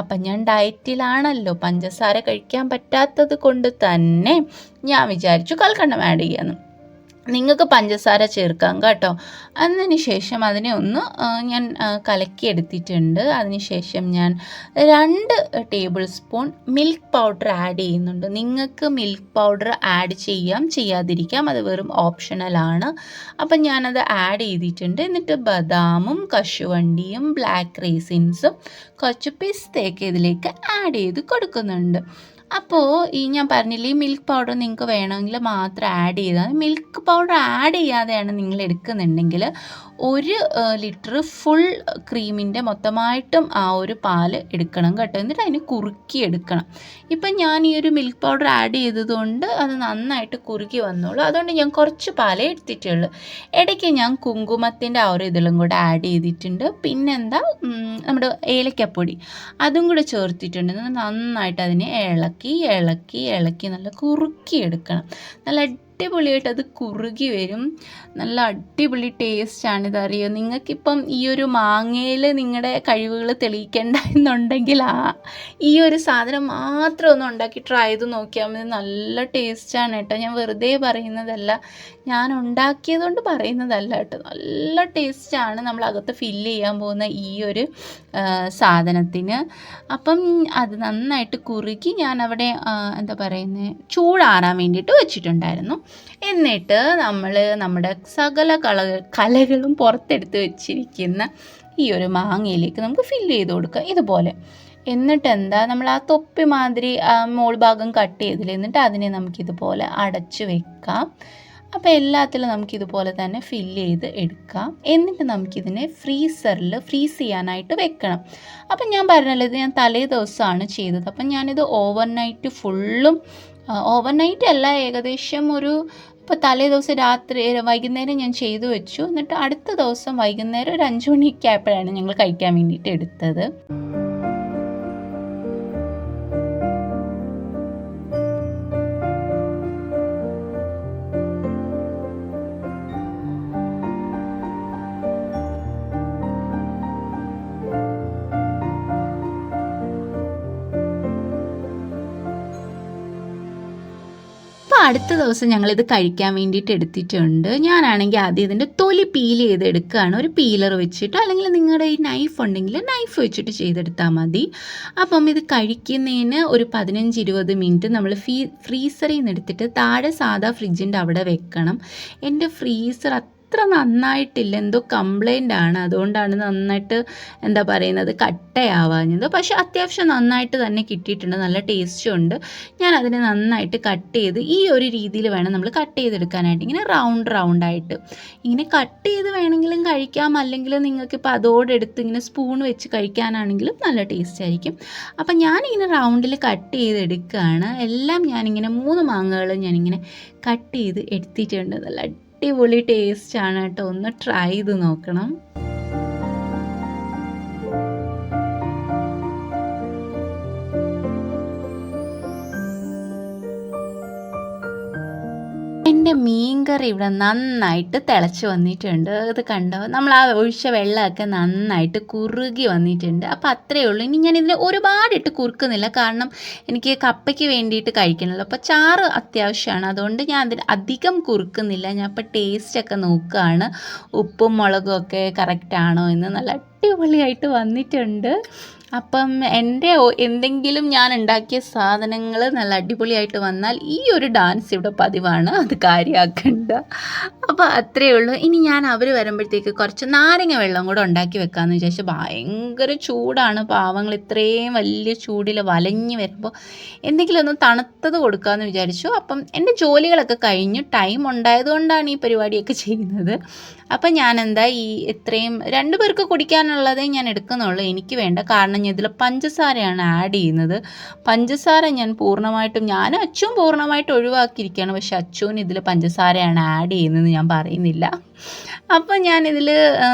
അപ്പം ഞാൻ ഡയറ്റിലാണല്ലോ, പഞ്ചസാര കഴിക്കാൻ പറ്റാത്തത് കൊണ്ട് തന്നെ ഞാൻ വിചാരിച്ചു കൽക്കണ്ടം ആഡ് ചെയ്യാമെന്ന്. നിങ്ങൾക്ക് പഞ്ചസാര ചേർക്കാം കേട്ടോ. അതിന് ശേഷം അതിനെ ഒന്ന് ഞാൻ കലക്കിയെടുത്തിട്ടുണ്ട്. അതിന് ശേഷം ഞാൻ 2 table spoon milk powder add ചെയ്യുന്നുണ്ട്. നിങ്ങൾക്ക് മിൽക്ക് പൗഡർ ആഡ് ചെയ്യാം, ചെയ്യാതിരിക്കാം, അത് വെറും ഓപ്ഷണലാണ്. അപ്പം ഞാനത് ആഡ് ചെയ്തിട്ടുണ്ട്. എന്നിട്ട് ബദാമും കശുവണ്ടിയും ബ്ലാക്ക് റേസിൻസും കുറച്ച് പിസ്തയൊക്കെ ഇതിലേക്ക് ആഡ് ചെയ്ത് കൊടുക്കുന്നുണ്ട്. അപ്പോൾ ഈ ഞാൻ പറഞ്ഞില്ലേ, ഈ മിൽക്ക് പൗഡർ നിങ്ങൾക്ക് വേണമെങ്കിൽ മാത്രം ആഡ് ചെയ്താൽ. മിൽക്ക് പൗഡർ ആഡ് ചെയ്യാതെയാണ് നിങ്ങൾ എടുക്കുന്നുണ്ടെങ്കിൽ 1 ലിറ്റർ ഫുൾ ക്രീമിൻ്റെ മൊത്തമായിട്ടും ആ ഒരു പാല് എടുക്കണം കേട്ടോ. എന്നിട്ട് അതിന് കുറുക്കി എടുക്കണം. ഇപ്പം ഞാൻ ഈ ഒരു മിൽക്ക് പൗഡർ ആഡ് ചെയ്തതുകൊണ്ട് അത് നന്നായിട്ട് കുറുക്കി വന്നോളൂ. അതുകൊണ്ട് ഞാൻ കുറച്ച് പാലേ എടുത്തിട്ടുള്ളൂ. ഇടയ്ക്ക് ഞാൻ കുങ്കുമത്തിൻ്റെ ആ ഒരു ഇതിലും കൂടെ ആഡ് ചെയ്തിട്ടുണ്ട്. പിന്നെന്താ നമ്മുടെ ഏലക്കപ്പൊടി അതും കൂടെ ചേർത്തിട്ടുണ്ട്. നന്നായിട്ട് അതിനെ ഇളക്കി നല്ല കുറുക്കി എടുക്കണം. നല്ല അടിപൊളിയായിട്ട് അത് കുറുകി വരും. നല്ല അടിപൊളി ടേസ്റ്റാണ്. ഇതറിയോ, നിങ്ങൾക്കിപ്പം ഈ ഒരു മാങ്ങയിൽ നിങ്ങളുടെ കഴിവുകൾ തെളിയിക്കേണ്ട എന്നുണ്ടെങ്കിൽ ഈ ഒരു സാധനം മാത്രം ഒന്ന് ഉണ്ടാക്കി ട്രൈ ചെയ്ത് നോക്കിയാൽ മതി. നല്ല ടേസ്റ്റാണ് കേട്ടോ. ഞാൻ വെറുതെ പറയുന്നതല്ല, ഞാൻ ഉണ്ടാക്കിയതുകൊണ്ട് പറയുന്നതല്ല കേട്ടോ. നല്ല ടേസ്റ്റാണ് നമ്മളകത്ത് ഫില്ല് ചെയ്യാൻ പോകുന്ന ഈ ഒരു സാധനത്തിന്. അപ്പം അത് നന്നായിട്ട് കുറുക്കി ഞാൻ അവിടെ എന്താ പറയുന്നത്, ചൂടാറാൻ വേണ്ടിയിട്ട് വെച്ചിട്ടുണ്ടായിരുന്നു. എന്നിട്ട് നമ്മൾ നമ്മുടെ സകല കലകളും പുറത്തെടുത്ത് വെച്ചിരിക്കുന്ന ഈ ഒരു മാങ്ങയിലേക്ക് നമുക്ക് ഫില്ല് ചെയ്ത് കൊടുക്കുക ഇതുപോലെ. എന്നിട്ട് എന്താ, നമ്മൾ ആ തൊപ്പി മാതിരി മോൾ ഭാഗം കട്ട് ചെയ്തില്ല, എന്നിട്ട് അതിനെ നമുക്കിതുപോലെ അടച്ച് വെക്കാം. അപ്പോൾ എല്ലാത്തിലും നമുക്കിതുപോലെ തന്നെ ഫില്ല് ചെയ്ത് എടുക്കാം. എന്നിട്ട് നമുക്കിതിനെ ഫ്രീസറിൽ ഫ്രീസ് ചെയ്യാനായിട്ട് വെക്കണം. അപ്പം ഞാൻ പറഞ്ഞല്ലോ, ഇത് ഞാൻ തലേ ദിവസമാണ് ചെയ്തത്. അപ്പം ഞാനിത് ഓവർനൈറ്റ് ഫുള്ളും ഓവർനൈറ്റ് അല്ല, ഏകദേശം ഇപ്പോൾ തലേ ദിവസം രാത്രി വൈകുന്നേരം ഞാൻ ചെയ്തു വെച്ചു. എന്നിട്ട് അടുത്ത ദിവസം വൈകുന്നേരം ഒരു 5 മണിയൊക്കെ ആയപ്പോഴാണ് ഞങ്ങൾ കഴിക്കാൻ വേണ്ടിയിട്ട് എടുത്തത്. അപ്പോൾ അടുത്ത ദിവസം ഞങ്ങളിത് കഴിക്കാൻ വേണ്ടിയിട്ട് എടുത്തിട്ടുണ്ട്. ഞാനാണെങ്കിൽ ആദ്യം ഇതിൻ്റെ തൊലി പീൽ ചെയ്തെടുക്കുകയാണ്. ഒരു പീലർ വെച്ചിട്ടോ അല്ലെങ്കിൽ നിങ്ങളുടെ ഈ നൈഫ് ഉണ്ടെങ്കിൽ നൈഫ് വെച്ചിട്ട് ചെയ്തെടുത്താൽ മതി. അപ്പം ഇത് കഴിക്കുന്നതിന് ഒരു 15-20 മിനിറ്റ് നമ്മൾ ഫ്രീസറിൽ നിന്ന് എടുത്തിട്ട് താഴെ സാധാ ഫ്രിഡ്ജിൻ്റെ അവിടെ വെക്കണം. എൻ്റെ ഫ്രീസർ അത്ര നന്നായിട്ടില്ല, എന്തോ കംപ്ലൈൻ്റ് ആണ്, അതുകൊണ്ടാണ് നന്നായിട്ട് എന്താ പറയുന്നത് കട്ടയാവാഞ്ഞത്. പക്ഷേ അത്യാവശ്യം നന്നായിട്ട് തന്നെ കിട്ടിയിട്ടുണ്ട്, നല്ല ടേസ്റ്റും ഉണ്ട്. ഞാൻ അതിനെ നന്നായിട്ട് കട്ട് ചെയ്ത് ഈ ഒരു രീതിയിൽ വേണം നമ്മൾ കട്ട് ചെയ്തെടുക്കാനായിട്ട്, ഇങ്ങനെ റൗണ്ടായിട്ട് ഇങ്ങനെ കട്ട് ചെയ്ത് വേണമെങ്കിലും കഴിക്കാം, അല്ലെങ്കിൽ നിങ്ങൾക്കിപ്പോൾ അതോടെടുത്ത് ഇങ്ങനെ സ്പൂൺ വെച്ച് കഴിക്കാനാണെങ്കിലും നല്ല ടേസ്റ്റ് ആയിരിക്കും. അപ്പം ഞാനിങ്ങനെ റൗണ്ടിൽ കട്ട് ചെയ്തെടുക്കുകയാണ്. എല്ലാം ഞാനിങ്ങനെ 3 മാങ്ങകൾ ഞാനിങ്ങനെ കട്ട് ചെയ്ത് എടുത്തിട്ടുണ്ട്. നല്ല അടിപൊളി ടേസ്റ്റാണ് കേട്ടോ, ഒന്ന് ട്രൈ ചെയ്ത് നോക്കണം. എൻ്റെ മീൻകറി ഇവിടെ നന്നായിട്ട് തിളച്ച് വന്നിട്ടുണ്ട്. ഇത് കണ്ടോ, നമ്മൾ ആ ഒഴിച്ച വെള്ളമൊക്കെ നന്നായിട്ട് കുറുകി വന്നിട്ടുണ്ട്. അപ്പോൾ അത്രയേ ഉള്ളൂ. ഇനി ഞാൻ ഇതിന് ഒരുപാടിട്ട് കുറുക്കുന്നില്ല, കാരണം എനിക്ക് കപ്പയ്ക്ക് വേണ്ടിയിട്ട് കഴിക്കണമല്ലോ. അപ്പോൾ ചാറ് അത്യാവശ്യമാണ്, അതുകൊണ്ട് ഞാൻ അതിന് അധികം കുറുക്കുന്നില്ല. ഞാൻ ഇപ്പോൾ ടേസ്റ്റൊക്കെ നോക്കുകയാണ്, ഉപ്പും മുളകും ഒക്കെ കറക്റ്റാണോ എന്ന്. നല്ല അടിപൊളിയായിട്ട് വന്നിട്ടുണ്ട്. അപ്പം എൻ്റെ എന്തെങ്കിലും ഞാൻ ഉണ്ടാക്കിയ സാധനങ്ങൾ നല്ല അടിപൊളിയായിട്ട് വന്നാൽ ഈ ഒരു ഡാൻസ് ഇവിടെ പതിവാണ്, അത് കാര്യമാക്കണ്ട. അപ്പോൾ അത്രയേ ഉള്ളൂ. ഇനി ഞാൻ അവർ വരുമ്പോഴത്തേക്ക് കുറച്ച് നാരങ്ങ വെള്ളം കൂടെ ഉണ്ടാക്കി വെക്കാമെന്ന് വിചാരിച്ചു. ഭയങ്കര ചൂടാണ്, പാവങ്ങൾ ഇത്രയും വലിയ ചൂടിൽ വലഞ്ഞ് വരുമ്പോൾ എന്തെങ്കിലും ഒന്ന് തണുത്തത് കൊടുക്കാമെന്ന് വിചാരിച്ചു. അപ്പം എൻ്റെ ജോലികളൊക്കെ കഴിഞ്ഞു, ടൈം ഉണ്ടായതുകൊണ്ടാണ് ഈ പരിപാടിയൊക്കെ ചെയ്യുന്നത്. അപ്പം ഞാനെന്താ ഇത്രയും 2 പേർക്ക് കുടിക്കാനുള്ളതേ ഞാൻ എടുക്കുന്നുള്ളൂ, എനിക്ക് വേണ്ട. കാരണം ഞാൻ ഇതിൽ പഞ്ചസാരയാണ് ആഡ് ചെയ്യുന്നത്. പഞ്ചസാര ഞാൻ പൂർണ്ണമായിട്ടും, ഞാനും അച്ചും പൂർണ്ണമായിട്ട് ഒഴിവാക്കിയിരിക്കുകയാണ്. പക്ഷെ അച്ചുവിന് ഇതിൽ പഞ്ചസാരയാണ് ആഡ് ചെയ്യുന്നത് ഞാൻ പറയുന്നില്ല. അപ്പോൾ ഞാനിതിൽ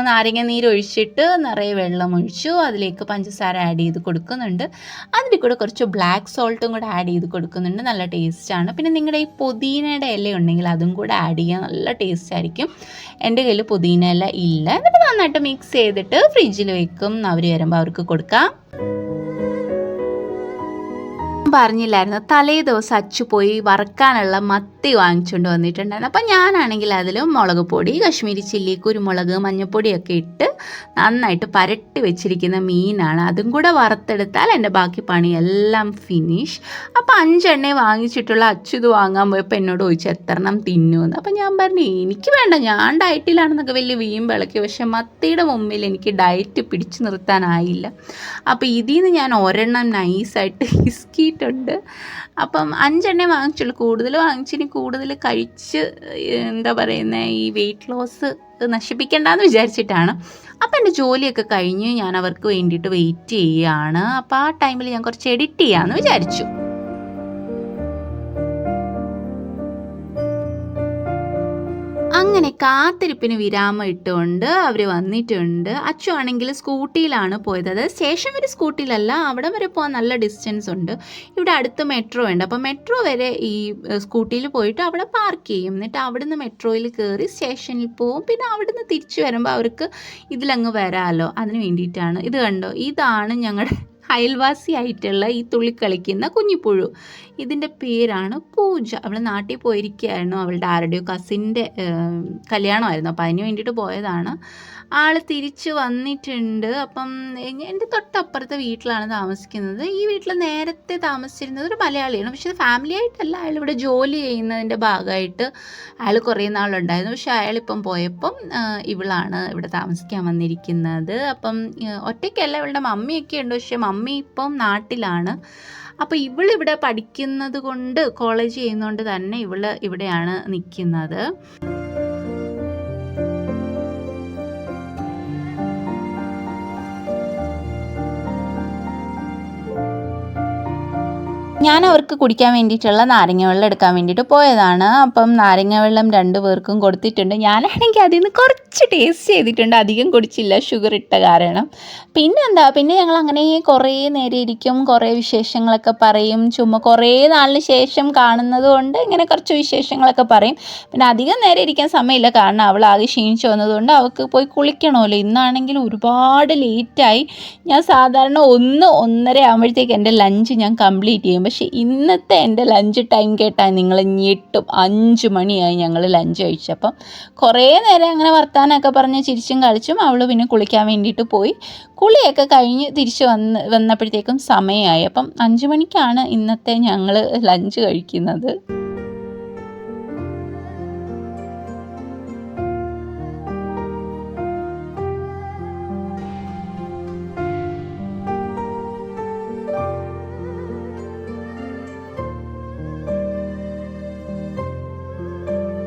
നാരങ്ങ നീര് ഒഴിച്ചിട്ട് നിറയെ വെള്ളം ഒഴിച്ചു, അതിലേക്ക് പഞ്ചസാര ആഡ് ചെയ്ത് കൊടുക്കുന്നുണ്ട്. അതിൻ്റെ കൂടെ കുറച്ച് ബ്ലാക്ക് സോൾട്ടും കൂടെ ആഡ് ചെയ്ത് കൊടുക്കുന്നുണ്ട്. നല്ല ടേസ്റ്റാണ്. പിന്നെ നിങ്ങളുടെ ഈ പുതിനയുടെ ഇല ഉണ്ടെങ്കിൽ അതും കൂടെ ആഡ് ചെയ്യാൻ നല്ല ടേസ്റ്റ് ആയിരിക്കും. എൻ്റെ കയ്യിൽ പുതിന ഇല ഇല്ല. എന്നിട്ട് നന്നായിട്ട് മിക്സ് ചെയ്തിട്ട് ഫ്രിഡ്ജിൽ വെക്കും. അവർ വരുമ്പോൾ അവർക്ക് കൊടുക്കാം. പറഞ്ഞില്ലായിരുന്നു, തലേ ദിവസം അച്ചു പോയി വറുക്കാനുള്ള മത്തി വാങ്ങിച്ചുകൊണ്ട് വന്നിട്ടുണ്ടായിരുന്നു. അപ്പം ഞാനാണെങ്കിൽ അതിൽ മുളക് പൊടി, കശ്മീരി ചില്ലി, കുരുമുളക്, മഞ്ഞൾപ്പൊടിയൊക്കെ ഇട്ട് നന്നായിട്ട് പരട്ടി വെച്ചിരിക്കുന്ന മീനാണ്. അതും കൂടെ വറുത്തെടുത്താൽ എൻ്റെ ബാക്കി പണിയെല്ലാം ഫിനിഷ്. അപ്പോൾ 5 എണ്ണ വാങ്ങിച്ചിട്ടുള്ള അച്ചു ഇത് വാങ്ങാൻ പോയപ്പോൾ എന്നോട് ചോദിച്ചു എത്രണ്ണം തിന്നുമെന്ന്. അപ്പം ഞാൻ പറഞ്ഞു എനിക്ക് വേണ്ട, ഞാൻ ഡയറ്റിലാണെന്നൊക്കെ വലിയ വീമ്പിളക്കി. പക്ഷെ മത്തിയുടെ മുമ്പിൽ എനിക്ക് ഡയറ്റ് പിടിച്ചു നിർത്താനായില്ല. അപ്പോൾ ഇതിൽ നിന്ന് ഞാൻ ഒരെണ്ണം നൈസായിട്ട് ഹിസ്കിയിട്ടുണ്ട്. അപ്പം 5 എണ്ണ വാങ്ങിച്ചുള്ളൂ, കൂടുതൽ വാങ്ങിച്ചിനി കൂടുതൽ കഴിച്ച് എന്താ പറയുന്നത് ഈ വെയിറ്റ് ലോസ് നശിപ്പിക്കേണ്ടെന്ന് വിചാരിച്ചിട്ടാണ്. അപ്പം എൻ്റെ ജോലിയൊക്കെ കഴിഞ്ഞ് ഞാൻ അവർക്ക് വേണ്ടിയിട്ട് വെയിറ്റ് ചെയ്യുകയാണ്. അപ്പോൾ ആ ടൈമിൽ ഞാൻ കുറച്ച് എഡിറ്റ് ചെയ്യാമെന്ന് വിചാരിച്ചു. അങ്ങനെ കാത്തിരിപ്പിന് വിരാമം ഇട്ടുകൊണ്ട് അവർ വന്നിട്ടുണ്ട്. അച്ചു ആണെങ്കിൽ സ്കൂട്ടിയിലാണ് പോയത്. അതായത് സ്റ്റേഷൻ വരെ സ്കൂട്ടിയിലല്ല, അവിടെ വരെ പോകാൻ നല്ല ഡിസ്റ്റൻസ് ഉണ്ട്. ഇവിടെ അടുത്ത് മെട്രോ ഉണ്ട്. അപ്പോൾ മെട്രോ വരെ ഈ സ്കൂട്ടിയിൽ പോയിട്ട് അവിടെ പാർക്ക് ചെയ്യും. എന്നിട്ട് അവിടുന്ന് മെട്രോയിൽ കയറി സ്റ്റേഷനിൽ പോവും. പിന്നെ അവിടുന്ന് തിരിച്ചു വരുമ്പോൾ അവർക്ക് ഇതിലങ്ങ് വരാമല്ലോ, അതിന് വേണ്ടിയിട്ടാണ്. ഇത് കണ്ടോ, ഇതാണ് ഞങ്ങളുടെ അയൽവാസിയായിട്ടുള്ള ഈ തുള്ളിക്കളിക്കുന്ന കുഞ്ഞിപ്പുഴു. ഇതിൻ്റെ പേരാണ് പൂജ. അവൾ നാട്ടിൽ പോയിരിക്കുകയായിരുന്നു, അവളുടെ ആരുടെയോ കസിൻ്റെ കല്യാണമായിരുന്നു. അപ്പോൾ അതിന് വേണ്ടിയിട്ട് പോയതാണ്. ആൾ തിരിച്ച് വന്നിട്ടുണ്ട്. അപ്പം എൻ്റെ തൊട്ടപ്പുറത്തെ വീട്ടിലാണ് താമസിക്കുന്നത്. ഈ വീട്ടിൽ നേരത്തെ താമസിച്ചിരുന്നത് ഒരു മലയാളിയാണ്. പക്ഷേ ഫാമിലി ആയിട്ടല്ല, അയാൾ ഇവിടെ ജോലി ചെയ്യുന്നതിൻ്റെ ഭാഗമായിട്ട് അയാൾ കുറേ നാളുണ്ടായിരുന്നു. പക്ഷേ അയാളിപ്പം പോയപ്പം ഇവളാണ് ഇവിടെ താമസിക്കാൻ വന്നിരിക്കുന്നത്. അപ്പം ഒറ്റയ്ക്കല്ല, ഇവളുടെ മമ്മിയൊക്കെ ഉണ്ട്. പക്ഷേ മമ്മി ഇപ്പം നാട്ടിലാണ്. അപ്പോൾ ഇവളിവിടെ പഠിക്കുന്നത് കൊണ്ട്, കോളേജ് ചെയ്യുന്നതുകൊണ്ട് തന്നെ ഇവിടെയാണ് നിൽക്കുന്നത്. ഞാൻ അവർക്ക് കുടിക്കാൻ വേണ്ടിയിട്ടുള്ള നാരങ്ങ വെള്ളം എടുക്കാൻ വേണ്ടിയിട്ട് പോയതാണ്. അപ്പം നാരങ്ങ വെള്ളം 2 പേർക്കും കൊടുത്തിട്ടുണ്ട്. ഞാനാണെങ്കിൽ അതിൽ നിന്ന് കുറച്ച് ടേസ്റ്റ് ചെയ്തിട്ടുണ്ട്, അധികം കുടിച്ചില്ല ഷുഗർ ഇട്ട കാരണം. പിന്നെ ഞങ്ങൾ അങ്ങനെ കുറേ നേരം ഇരിക്കും, കുറേ വിശേഷങ്ങളൊക്കെ പറയും. ചുമ്മാ കുറേ നാളിന് ശേഷം കാണുന്നത് കൊണ്ട് ഇങ്ങനെ കുറച്ച് വിശേഷങ്ങളൊക്കെ പറയും. പിന്നെ അധികം നേരം ഇരിക്കാൻ സമയമില്ല, കാരണം അവൾ ആകെ ക്ഷീണിച്ച് വന്നതുകൊണ്ട് അവൾക്ക് പോയി കുളിക്കണമല്ലോ. ഇന്നാണെങ്കിൽ ഒരുപാട് ലേറ്റായി. ഞാൻ സാധാരണ 1-1:30 ആകുമ്പോഴത്തേക്ക് എൻ്റെ ലഞ്ച് ഞാൻ കംപ്ലീറ്റ് ചെയ്യും. പക്ഷേ ഇന്നത്തെ എൻ്റെ ലഞ്ച് ടൈം കേട്ടാൽ നിങ്ങൾ ഞെട്ടും. 5 മണിയായി ഞങ്ങൾ ലഞ്ച് കഴിച്ചപ്പം. കുറേ നേരം അങ്ങനെ വർത്താനമൊക്കെ പറഞ്ഞ് ചിരിച്ചും കളിച്ചും അവൾ പിന്നെ കുളിക്കാൻ വേണ്ടിയിട്ട് പോയി. കുളിയൊക്കെ കഴിഞ്ഞ് തിരിച്ച് വന്നപ്പോഴത്തേക്കും സമയമായി. അപ്പം 5 മണിക്കാണ് ഇന്നത്തെ ഞങ്ങൾ ലഞ്ച് കഴിക്കുന്നത്.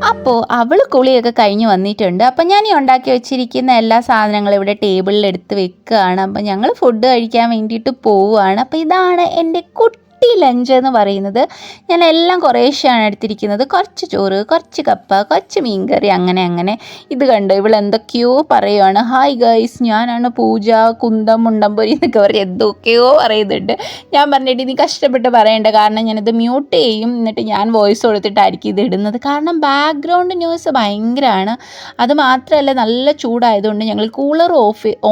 അപ്പോൾ അവൾ കുളിയൊക്കെ കഴിഞ്ഞ് വന്നിട്ടുണ്ട്. അപ്പം ഞാൻ ഈ ഉണ്ടാക്കി വെച്ചിരിക്കുന്ന എല്ലാ സാധനങ്ങളും ഇവിടെ ടേബിളിൽ എടുത്ത് വെക്കുകയാണ്. അപ്പം ഞങ്ങൾ ഫുഡ് കഴിക്കാൻ വേണ്ടിയിട്ട് പോവുകയാണ്. അപ്പോൾ ഇതാണ് എൻ്റെ ലഞ്ച് എന്ന് പറയുന്നത്. ഞാൻ എല്ലാം കുറേശ്ശെയാണ് എടുത്തിരിക്കുന്നത്. കുറച്ച് ചോറ്, കുറച്ച് കപ്പ, കുറച്ച് മീൻകറി, അങ്ങനെ. ഇത് കണ്ടോ, ഇവളെന്തൊക്കെയോ പറയുവാണ്. ഹായ് ഗൈസ്, ഞാനാണ് പൂജ, കുന്തം മുണ്ടംപൊരി എന്നൊക്കെ പറയും, എന്തൊക്കെയോ പറയുന്നുണ്ട്. ഞാൻ പറഞ്ഞിട്ട് നീ കഷ്ടപ്പെട്ട് പറയേണ്ട, കാരണം ഞാനിത് മ്യൂട്ട് ചെയ്യും, എന്നിട്ട് ഞാൻ വോയിസ് കൊടുത്തിട്ടായിരിക്കും ഇത് ഇടുന്നത്. കാരണം ബാക്ക്ഗ്രൗണ്ട് ന്യൂസ് ഭയങ്കരമാണ്. അത് മാത്രമല്ല നല്ല ചൂടായതുകൊണ്ട് ഞങ്ങൾ കൂളർ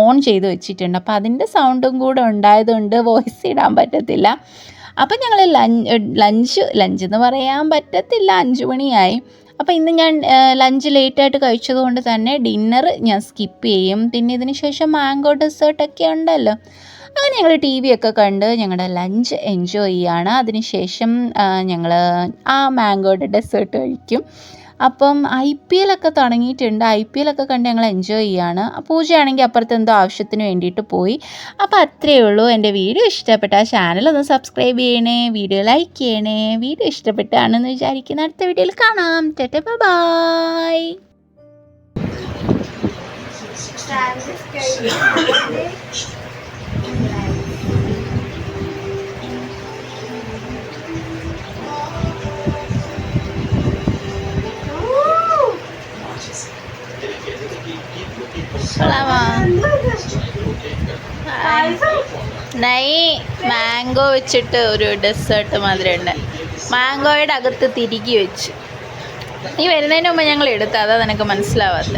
ഓൺ ചെയ്ത് വെച്ചിട്ടുണ്ട്. അപ്പോൾ അതിൻ്റെ സൗണ്ടും കൂടെ ഉണ്ടായതുകൊണ്ട് വോയിസ് ഇടാൻ പറ്റത്തില്ല. അപ്പം ഞങ്ങൾ ലഞ്ച് എന്ന് പറയാൻ പറ്റത്തില്ല, 5 മണിയായി. അപ്പോൾ ഇന്ന് ഞാൻ ലഞ്ച് ലേറ്റായിട്ട് കഴിച്ചതുകൊണ്ട് തന്നെ ഡിന്നർ ഞാൻ സ്കിപ്പ് ചെയ്യും. പിന്നെ ഇതിന് ശേഷം മാംഗോ ഡെസേർട്ടൊക്കെ ഉണ്ടല്ലോ, അങ്ങനെ ഞങ്ങൾ TV ഒക്കെ കണ്ട് ഞങ്ങളുടെ ലഞ്ച് എൻജോയ് ചെയ്യുകയാണ്. അതിനുശേഷം ഞങ്ങൾ ആ മാംഗോയുടെ ഡെസേർട്ട് കഴിക്കും. അപ്പം IPL ഒക്കെ തുടങ്ങിയിട്ടുണ്ട്. IPL ഒക്കെ കണ്ട് ഞങ്ങൾ എൻജോയ് ചെയ്യുകയാണ്. പൂജയാണെങ്കിൽ അപ്പുറത്ത് എന്തോ ആവശ്യത്തിന് വേണ്ടിയിട്ട് പോയി. അപ്പോൾ അത്രയേ ഉള്ളൂ. എൻ്റെ വീഡിയോ ഇഷ്ടപ്പെട്ടാൽ ചാനലൊന്ന് സബ്സ്ക്രൈബ് ചെയ്യണേ, വീഡിയോ ലൈക്ക് ചെയ്യണേ. വീഡിയോ ഇഷ്ടപ്പെട്ടാണെന്ന് വിചാരിക്കുന്ന അടുത്ത വീഡിയോയിൽ കാണാം. Tata bye. മാംഗോ വെച്ചിട്ട് ഒരു ഡെസേർട്ട് മാതിരി ഉണ്ട്. മാംഗോയുടെ അകത്ത് തിരികെ വെച്ച് നീ വരുന്നതിന് മുമ്പ് ഞങ്ങൾ എടുത്ത, അതാ നിനക്ക് മനസ്സിലാവാത്ത.